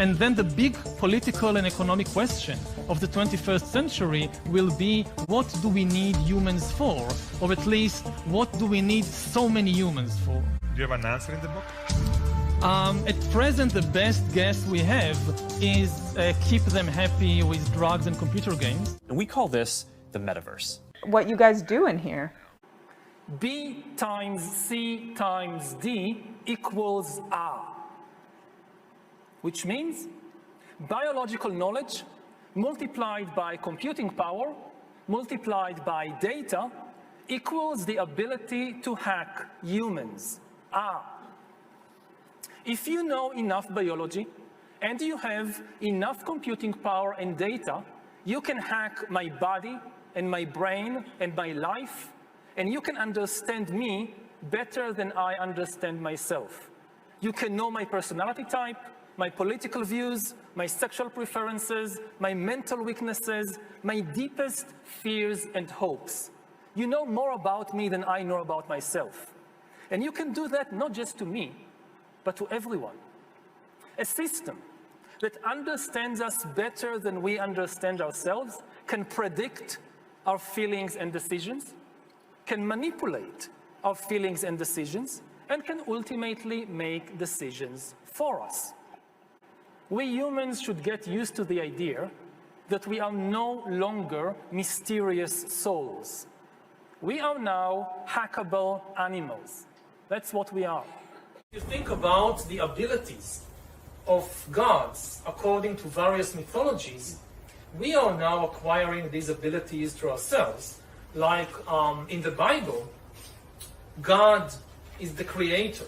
And then the big political and economic question of the 21st century will be, what do we need humans for? Or at least, what do we need so many humans for? Do you have an answer in the book? At present, the best guess we have is keep them happy with drugs and computer games. And we call this the metaverse. What you guys do in here? B times C times D equals R, which means biological knowledge multiplied by computing power multiplied by data equals the ability to hack humans, R. If you know enough biology and you have enough computing power and data, you can hack my body and my brain and my life, and you can understand me better than I understand myself. You can know my personality type, my political views, my sexual preferences, my mental weaknesses, my deepest fears and hopes. You know more about me than I know about myself. And you can do that not just to me, but to everyone. A system that understands us better than we understand ourselves can predict our feelings and decisions, can manipulate our feelings and decisions, and can ultimately make decisions for us. We humans should get used to the idea that we are no longer mysterious souls. We are now hackable animals. That's what we are. You think about the abilities of gods according to various mythologies, we are now acquiring these abilities to ourselves. Like in the Bible, God is the creator.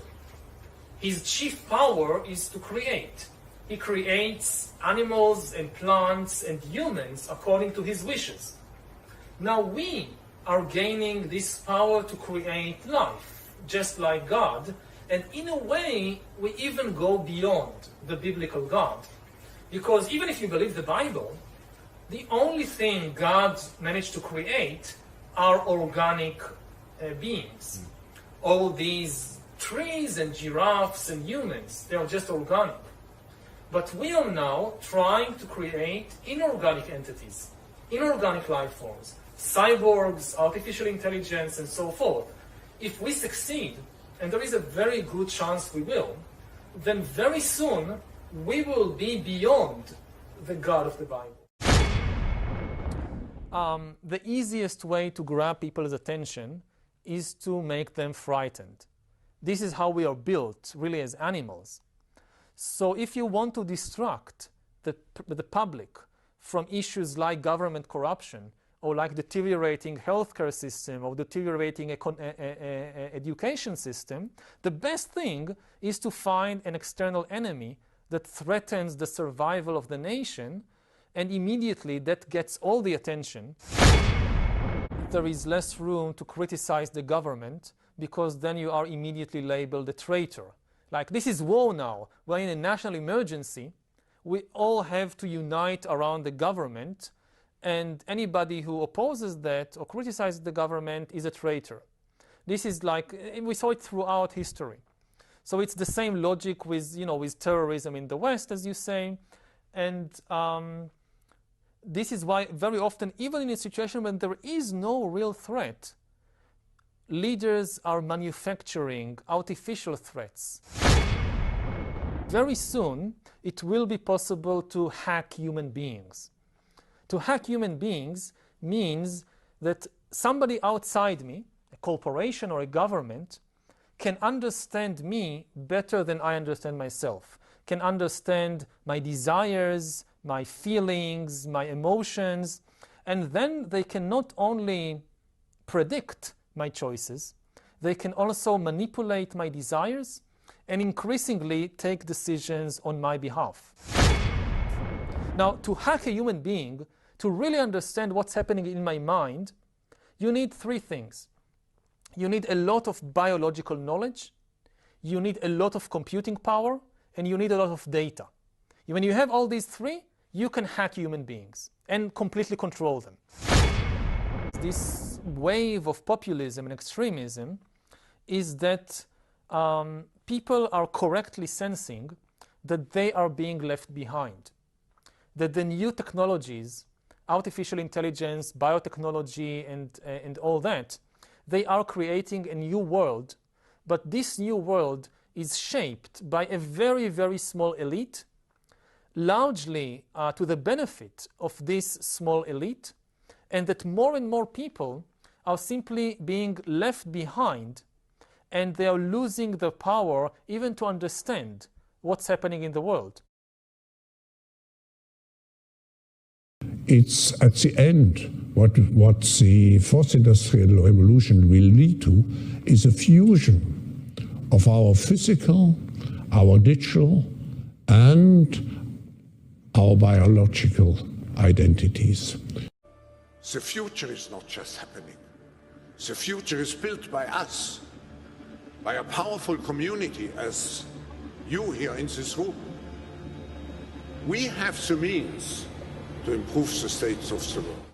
His chief power is to create. He creates animals and plants and humans according to his wishes. Now we are gaining this power to create life, just like God, and in a way, we even go beyond the biblical God. Because even if you believe the Bible, the only thing God managed to create are organic beings. All these trees and giraffes and humans, they are just organic. But we are now trying to create inorganic entities, inorganic life forms, cyborgs, artificial intelligence, and so forth. If we succeed, and there is a very good chance we will, then very soon we will be beyond the God of the Bible. The easiest way to grab people's attention is to make them frightened. This is how we are built, really, as animals. So if you want to distract the public from issues like government corruption, or like deteriorating healthcare system, or deteriorating education system, the best thing is to find an external enemy that threatens the survival of the nation, and immediately that gets all the attention. There is less room to criticize the government, because then you are immediately labeled a traitor. Like, this is war now. We're in a national emergency. We all have to unite around the government, and anybody who opposes that or criticizes the government is a traitor. This is like, we saw it throughout history. So it's the same logic with, with terrorism in the West, as you say. And this is why very often, even in a situation when there is no real threat, leaders are manufacturing artificial threats. Very soon, it will be possible to hack human beings. To hack human beings means that somebody outside me, a corporation or a government, can understand me better than I understand myself, can understand my desires, my feelings, my emotions, and then they can not only predict my choices, they can also manipulate my desires and increasingly take decisions on my behalf. Now, to hack a human being, to really understand what's happening in my mind, you need three things. You need a lot of biological knowledge, you need a lot of computing power, and you need a lot of data. When you have all these three, you can hack human beings and completely control them. This wave of populism and extremism is that people are correctly sensing that they are being left behind, that the new technologies, artificial intelligence, biotechnology, and all that, they are creating a new world, but this new world is shaped by a very, very small elite, largely to the benefit of this small elite, and that more and more people are simply being left behind, and they are losing the power even to understand what's happening in the world. It's at the end, what the fourth industrial revolution will lead to is a fusion of our physical, our digital, and our biological identities. The future is not just happening. The future is built by us, by a powerful community as you here in this room. We have the means to improve the state of the world.